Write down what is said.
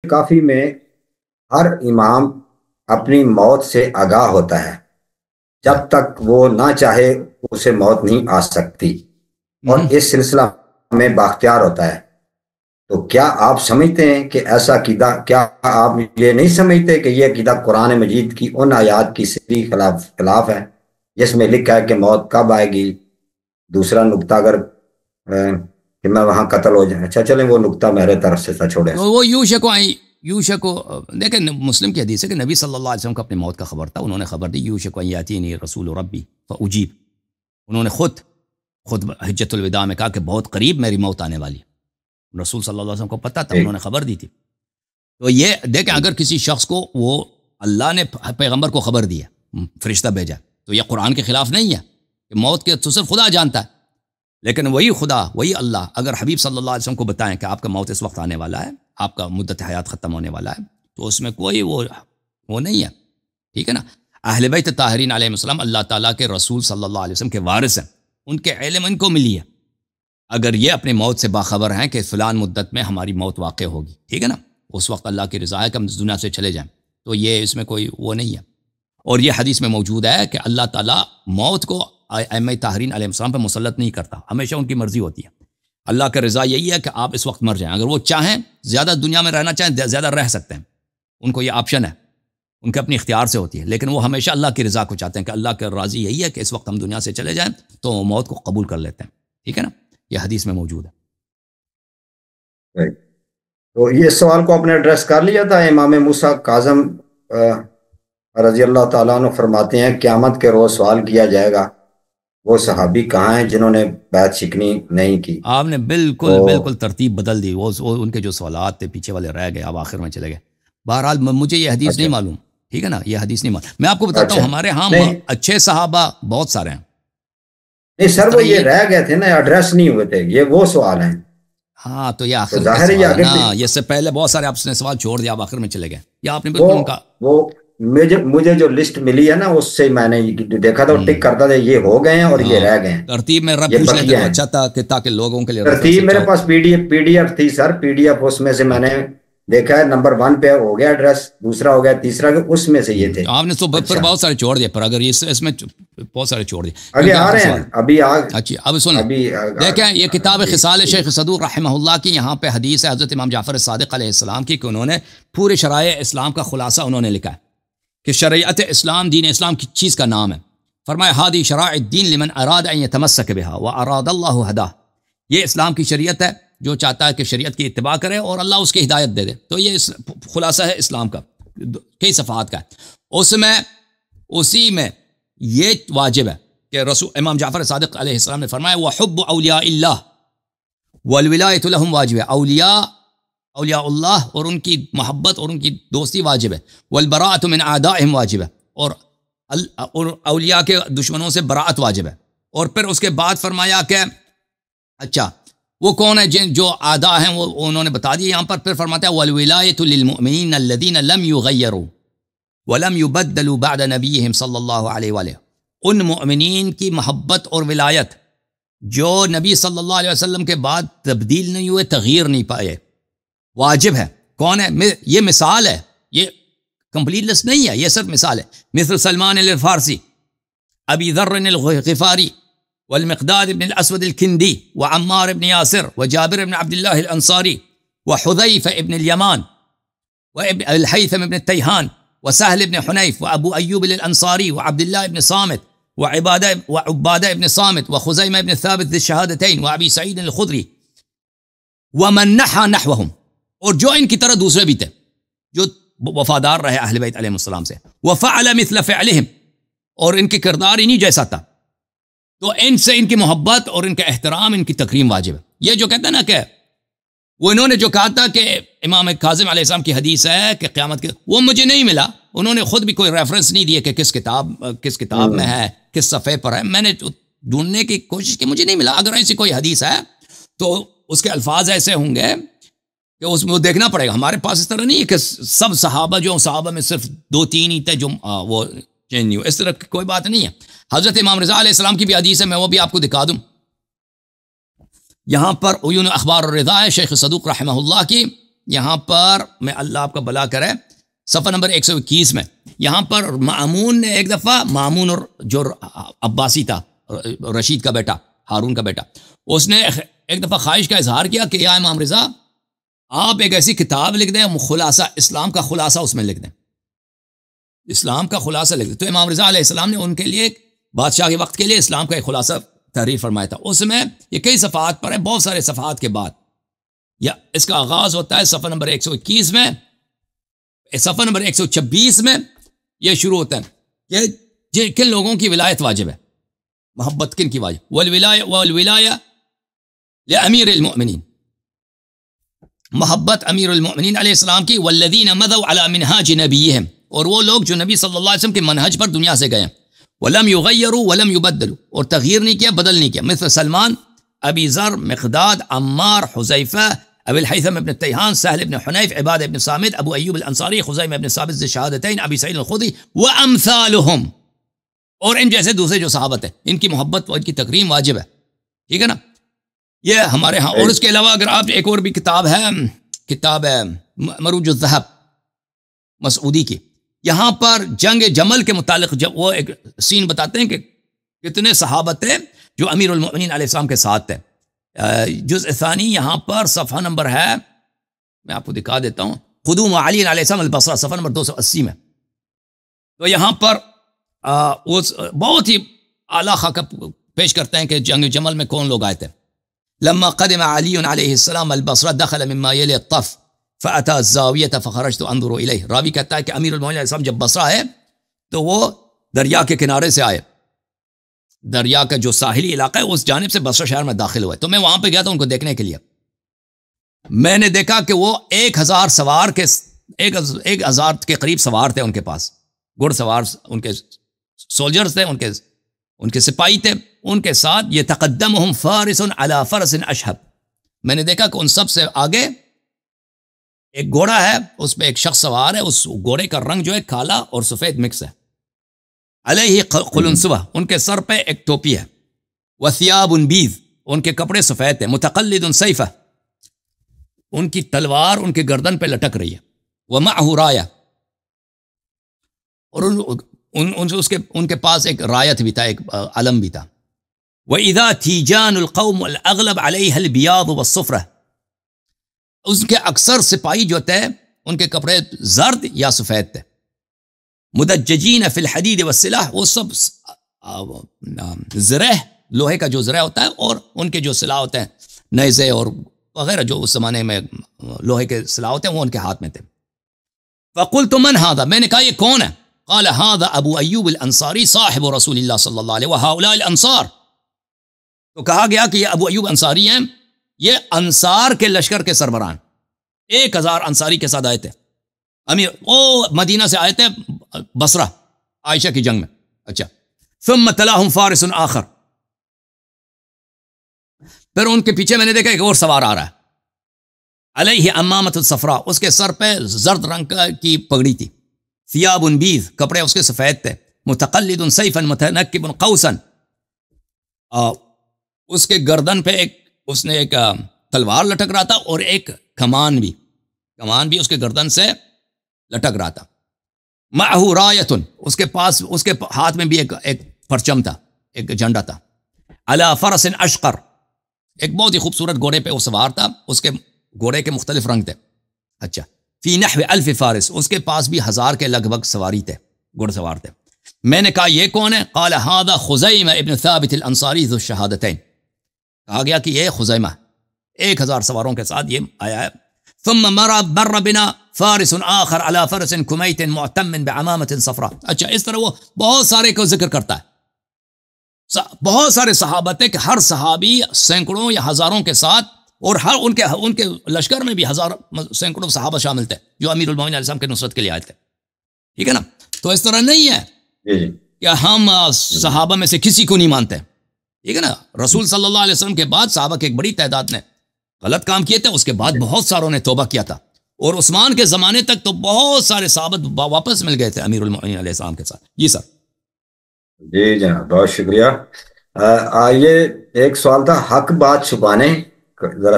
کافی میں ہر امام اپنی موت سے آگاہ ہوتا ہے، جب تک وہ نہ چاہے اسے موت نہیں آ سکتی، اور اس سلسلہ میں باختیار ہوتا ہے۔ تو کیا آپ سمجھتے ہیں کہ ایسا عقیدہ، کیا آپ یہ نہیں سمجھتے کہ یہ عقیدہ قرآن مجید کی ان آیات کی صریح خلاف ہے جس میں لکھا ہے کہ موت کب آئے گی؟ دوسرا نقطہ اگر کہ میں وہاں قتل ہو جائیں، اچھا چلیں وہ نقطہ میرے طرف سے چھوڑیں۔ وہ یوشکو دیکھیں مسلم کی حدیث ہے کہ نبی صلی اللہ علیہ وسلم کو اپنی موت کا خبر تھا، انہوں نے خبر دی یوشکو ان یاتینی رسول ربی فاجیب، انہوں نے خود حجۃ الوداع میں کہا کہ بہت قریب میری موت آنے والی ہے، رسول صلی اللہ علیہ وسلم کو پتہ تھا، انہوں نے خبر دی تھی۔ تو یہ دیکھیں اگر کسی شخص کو وہ اللہ نے پیغمبر کو خبر دی ہے، فرشتہ بھیجا، تو یہ قرآن کے خلاف نہیں ہے کہ موت کے تو صرف خدا جانتا ہے، لیکن وہی خدا وہی اللہ اگر حبیب صلی اللہ علیہ وسلم کو بتائیں کہ آپ کا موت اس وقت آنے والا ہے، آپ کا مدت حیات ختم ہونے والا ہے، تو اس میں کوئی وہ نہیں ہے، ٹھیک ہے نا۔ اہل بیت طاہرین علیہ السلام اللہ تعالیٰ کے رسول صلی اللہ علیہ وسلم کے وارث ہیں، ان کے علم ان کو ملی ہے، اگر یہ اپنی موت سے باخبر ہیں کہ فلان مدت میں ہماری موت واقع ہوگی، ٹھیک ہے نا، اس وقت اللہ کی رضا ہے کہ ہم اس دنیا سے چلے جائیں، تو یہ اس میں کوئی وہ نہیں ہے۔ اور یہ حدیث میں موجود ہے کہ اللہ تعالیٰ موت کو ائمہ طاہرین علیہ السلام پہ مسلط نہیں کرتا، ہمیشہ ان کی مرضی ہوتی ہے۔ اللہ کا رضا یہی ہے کہ آپ اس وقت مر جائیں، اگر وہ چاہیں زیادہ دنیا میں رہنا چاہیں زیادہ رہ سکتے ہیں، ان کو یہ آپشن ہے، ان کے اپنی اختیار سے ہوتی ہے، لیکن وہ ہمیشہ اللہ کی رضا کو چاہتے ہیں کہ اللہ کا راضی یہی ہے کہ اس وقت ہم دنیا سے چلے جائیں، تو وہ موت کو قبول کر لیتے ہیں، ٹھیک ہے نا، یہ حدیث میں موجود ہے۔ تو یہ سوال کو آپ نے ایڈریس کر لیا تھا۔ امام موسیٰ کاظم رضی اللہ تعالیٰ عنہ فرماتے ہیں قیامت کے روز سوال کیا جائے گا وہ صحابی کہاں ہیں جنہوں نے بیعت شکنی نہیں کی۔ آپ نے بالکل ترتیب بدل دی، وہ ان کے جو سوالات تھے پیچھے والے رہ گئے، آپ آخر میں چلے گئے۔ بہرحال مجھے یہ حدیث نہیں معلوم، ٹھیک ہے نا، یہ حدیث نہیں معلوم۔ میں آپ کو بتاتا ہوں ہمارے ہاں اچھے صحابہ بہت سارے ہیں۔ نہیں سر، وہ یہ رہ گئے تھے نا، ایڈریس نہیں ہوئے تھے، یہ وہ سوال ہیں۔ ہاں تو یہ آخر میں نا، یہ سے پہلے بہت سارے آپ نے سوال چھوڑ دیا، آپ آخر میں چلے گئے، یا آپ نے بالکل ان کا وہ مجھے جو لسٹ ملی ہے نا اس سے میں نے دیکھا تھا، ٹک کرتا تھا یہ ہو گئے ہیں اور یہ رہ گئے ہیں۔ ترتیب میں رب پوچھ لیتے تو اچھا تھا کہ تاکہ لوگوں کے لیے ترتیب میرے پاس پی ڈی ایف تھی سر، پی ڈی ایف اس میں سے میں نے دیکھا ہے، نمبر 1 پہ ہو گیا ایڈریس، دوسرا ہو گیا، تیسرا اس میں سے یہ تھے۔ آپ نے تو پھر بہت سارے چھوڑ دیے، پر اگر اس میں بہت سارے چھوڑ دیے، ابھی آ رہے ہیں، ابھی اچھی اب سنیں، دیکھیں یہ کتاب خصال شیخ صدوق رحمہ اللہ کی، یہاں پہ حدیث ہے حضرت امام جعفر صادق علیہ السلام کی کہ انہوں نے پورے شرائع اسلام کا خلاصہ انہوں نے لکھا ہے کہ شریعت اسلام دین اسلام کی چیز کا نام ہے۔ فرمایا ہادی شرائع الدین لمن اراد ان يتمسك بها واراد الله هداه، یہ اسلام کی شریعت ہے، جو چاہتا ہے کہ شریعت کی اتباع کرے اور اللہ اس کی ہدایت دے دے، تو یہ خلاصہ ہے اسلام کا، کئی صفحات کا ہے، اسی میں یہ واجب ہے کہ رسول امام جعفر صادق علیہ السلام نے فرمایا وحب اولیاء اللہ والولایۃ لهم واجب ہے، اولیاء اللہ اور ان کی محبت اور ان کی دوستی واجب ہے، والبراءۃ من اعدائهم واجب ہے، اور اولیاء کے دشمنوں سے براءت واجب ہے۔ اور پھر اس کے بعد فرمایا کہ اچھا وہ کون ہے جو اعداء ہیں، وہ انہوں نے بتا دیا یہاں پر۔ پھر فرماتا ہے والولایۃ للمؤمنین الذین لم یغیروا ولم یبدلوا بعد نبیہم صلی اللہ علیہ وآلہ، ان مؤمنین کی محبت اور ولایت جو نبی صلی اللہ علیہ وسلم کے بعد تبدیل نہیں ہوئے، تغییر نہیں پائے، واجب ہے۔ کون ہے؟ یہ مثال ہے، یہ کمپلیٹ لسٹ نہیں ہے، یہ صرف مثال ہے۔ مثل سلمان الفارسی، ابی ذر الغفاری، والمقداد بن الاسود الکندی، وعمار بن یاسر، وجابر بن عبد اللہ الانصاری، وحذیفہ بن الیمان، والحیثم بن التیہان، وسہل بن حنیف، وابو ایوب الانصاری، وعبد اللہ بن صامت، وعبادہ بن صامت، وخزیمہ بن ثابت ذی الشہادتین، وابی سعید الخدری، ومن نحا نحوہم، اور جو ان کی طرح دوسرے بھی تھے جو وفادار رہے اہل بیت علیہ السلام سے، وفعل مثل فعلہم، اور ان کی کردار انہی جیسا تھا، تو ان سے ان کی محبت اور ان کا احترام، ان کی تکریم واجب ہے۔ یہ جو کہتا ہے نا کہ وہ انہوں نے جو کہا تھا کہ امام کاظم علیہ السلام کی حدیث ہے کہ قیامت کے، وہ مجھے نہیں ملا، انہوں نے خود بھی کوئی ریفرنس نہیں دیا کہ کس کتاب میں ہے، کس صفحے پر ہے، میں نے ڈھونڈنے کی کوشش کی، مجھے نہیں ملا۔ اگر ایسی کوئی حدیث ہے تو اس کے الفاظ ایسے ہوں گے کہ اس میں وہ دیکھنا پڑے گا۔ ہمارے پاس اس طرح نہیں ہے کہ سب صحابہ میں صرف 2-3 ہی تھے جو وہ چینج نہیں ہو، اس طرح کوئی بات نہیں ہے۔ حضرت امام رضا علیہ السلام کی بھی حدیث ہے، میں وہ بھی آپ کو دکھا دوں۔ یہاں پر عیون اخبار الرضا ہے شیخ صدوق رحمہ اللہ کی، یہاں پر میں اللہ آپ کا بھلا کرے، صفحہ نمبر 121 میں یہاں پر مامون نے ایک دفعہ، مامون اور جو عباسی تھا، رشید کا بیٹا، ہارون کا بیٹا، اس نے ایک دفعہ خواہش کا اظہار کیا کہ یا امام رضا آپ ایک ایسی کتاب لکھ دیں، خلاصہ اسلام کا خلاصہ اس میں لکھ دیں، اسلام کا خلاصہ لکھ دیں۔ تو امام رضا علیہ السلام نے ان کے لیے بادشاہ کے وقت کے لیے اسلام کا ایک خلاصہ تحریر فرمایا تھا۔ اس میں یہ کئی صفحات پر ہے، بہت سارے صفحات کے بعد یا اس کا آغاز ہوتا ہے صفحہ نمبر 121 میں، صفحہ نمبر 126 میں یہ شروع ہوتا ہے کہ کن لوگوں کی ولایت واجب ہے، محبت کن کی واجب، والولایہ لامیر المؤمنین، محبت امیر المؤمنین علیہ السلام کی، والذین مضوا علی منہاج نبیہم، اور وہ لوگ جو نبی صلی اللہ علیہ وسلم کے منہج پر دنیا سے گئے، ولم یغیروا ولم یبدلوا، اور تغییر نہیں کیا، بدل نہیں کیا، مثل سلمان، ابی ذر، مقداد، عمار، حذیفہ، ابی الحیثم ابن تیہان، سہل ابن حنیف، عباد ابن صامت، ابو ایوب الانصاری، خزیمہ ابن ثابت ذی الشہادتین، ابی سعید الخدری وامثالہم، اور ان جیسے دوسرے جو صحابت ہیں، ان کی محبت و ان کی تکریم واجب ہے، ٹھیک ہے نا، یہ ہمارے ہاں۔ اور اس کے علاوہ اگر آپ ایک اور بھی کتاب ہے مروج الذہب مسعودی کی، یہاں پر جنگ جمل کے متعلق جب وہ ایک سین بتاتے ہیں کہ کتنے صحابت تھے جو امیر المؤمنین علیہ السلام کے ساتھ تھے۔ جزء ثانی یہاں پر صفحہ نمبر ہے، میں آپ کو دکھا دیتا ہوں، قدوم علی علیہ السلام البصرہ، صفحہ نمبر 280 میں۔ تو یہاں پر وہ بہت ہی اعلیٰ خاکہ پیش کرتے ہیں کہ جنگ جمل میں کون لوگ آئے تھے۔ لما قدم علی علیہ السلام البصرہ دخل مما یلی الطف فأتى الزاویة فخرجت انظر الیہ، راوی کہتا ہے کہ امیر المؤمنین علیہ السلام جب بصرہ ہے تو وہ دریا کے کنارے سے آئے، دریا کا جو ساحلی علاقہ ہے اس جانب سے بصرہ شہر میں داخل ہوئے، تو میں وہاں پہ گیا تھا ان کو دیکھنے کے لیے۔ میں نے دیکھا کہ وہ 1000 سوار کے 1000 کے قریب سوار تھے، ان کے پاس گھڑ سوار، ان کے سولجرز تھے، ان کے سپاہی تھے، ان کے ساتھ یتقدمہم فارس علی فرس اشہب، میں نے دیکھا کہ ان سب سے آگے ایک گھوڑا ہے، اس پہ ایک شخص سوار ہے، اس گھوڑے کا رنگ جو ہے کالا اور سفید مکس ہے، علیہ قلنسوہ، ان کے سر پہ ایک ٹوپی ہے، وثیاب بیض، ان کے کپڑے سفید ہیں، متقلد سیفہ، ان کی تلوار ان کے گردن پہ لٹک رہی ہے، ومعہ رایہ، اور ان کے پاس ایک رایت بھی تھا، ایک علم بھی تھا، وَإِذَا تِيجَانُ الْقَوْمُ الْأَغْلَبُ عَلَيْهَا الْبِيَاضُ وَالصُّفْرَةُ، اس کے اکثر سپاہی جو تھے ان کے کپڑے زرد یا سفید تھے، مدججین فی الحدید والسلاح، وہ سب زرہ، لوہے کا جو زرہ ہوتا ہے، اور ان کے جو سلاح ہوتے ہیں نیزے اور وغیرہ جو اس زمانے میں لوہے کے سلاح ہوتے ہیں، وہ ان کے ہاتھ میں تھے۔ فقلت من هذا، میں نے کہا یہ کون ہے؟ قال هذا ابو ایوب الانصاری صاحب رسول اللہ صلی اللہ علیہ وهؤلاء الانصار، تو کہا گیا کہ یہ ابو ایوب انصاری ہیں، یہ انصار کے لشکر کے سربراہ، 1000 انصاری کے ساتھ آئے تھے، امیر وہ مدینہ سے آئے تھے بصرہ عائشہ کی جنگ میں۔ اچھا، ثم تلاہم فارس آخر، پھر ان کے پیچھے میں نے دیکھا ایک اور سوار آ رہا ہے، علیہ امامۃ الصفراء، اس کے سر پہ زرد رنگ کی پگڑی تھی، ثیاب بیض، کپڑے اس کے سفید تھے، متقلد سیفا متنکب قوسا، اس کے گردن پہ اس نے ایک تلوار لٹک رہا تھا، اور ایک کمان بھی اس کے گردن سے لٹک رہا تھا، معہ رایت، اس کے پاس اس کے ہاتھ میں بھی ایک پرچم تھا، ایک جھنڈا تھا، علی فرس اشقر، ایک بہت ہی خوبصورت گھوڑے پہ وہ سوار تھا، اس کے گھوڑے کے مختلف رنگ تھے۔ اچھا، فی نحو 1000 فارس، اس کے پاس بھی 1000 کے لگ بھگ سواری تھے، گھڑ سوار تھے۔ میں نے کہا یہ کون ہے؟ قال هذا خزیمہ ابن ثابت الانصاری ذو الشہادتین، کہا گیا کہ یہ خزیمہ 1000 سواروں کے ساتھ یہ آیا ہے۔ ثم مر بنا فارس آخر على فرس کمیت معتم بعمامۃ صفراء، اچھا، اس طرح وہ بہت سارے کو ذکر کرتا ہے، بہت سارے صحابت ہے کہ ہر صحابی سینکڑوں یا ہزاروں کے ساتھ، اور ہر ان کے لشکر میں بھی سینکڑوں صحابہ شامل تھے جو امیر المؤمنین علیہ السلام کے نصرت کے لیے آئے تھے، ٹھیک ہے نا۔ تو اس طرح نہیں ہے کہ ہم صحابہ میں سے کسی کو نہیں مانتے، ٹھیک ہے نا۔ رسول صلی اللہ علیہ وسلم کے بعد صحابہ کی ایک بڑی تعداد نے غلط کام کیے تھے، اس کے بعد بہت ساروں نے توبہ کیا تھا، اور عثمان کے زمانے تک تو بہت سارے صحابت واپس مل گئے تھے امیر المؤمنین علیہ السلام کے ساتھ۔ جی سر۔ جی جناب، بہت شکریہ۔ آئیے ایک سوال تھا، حق بات چھپانے ذرا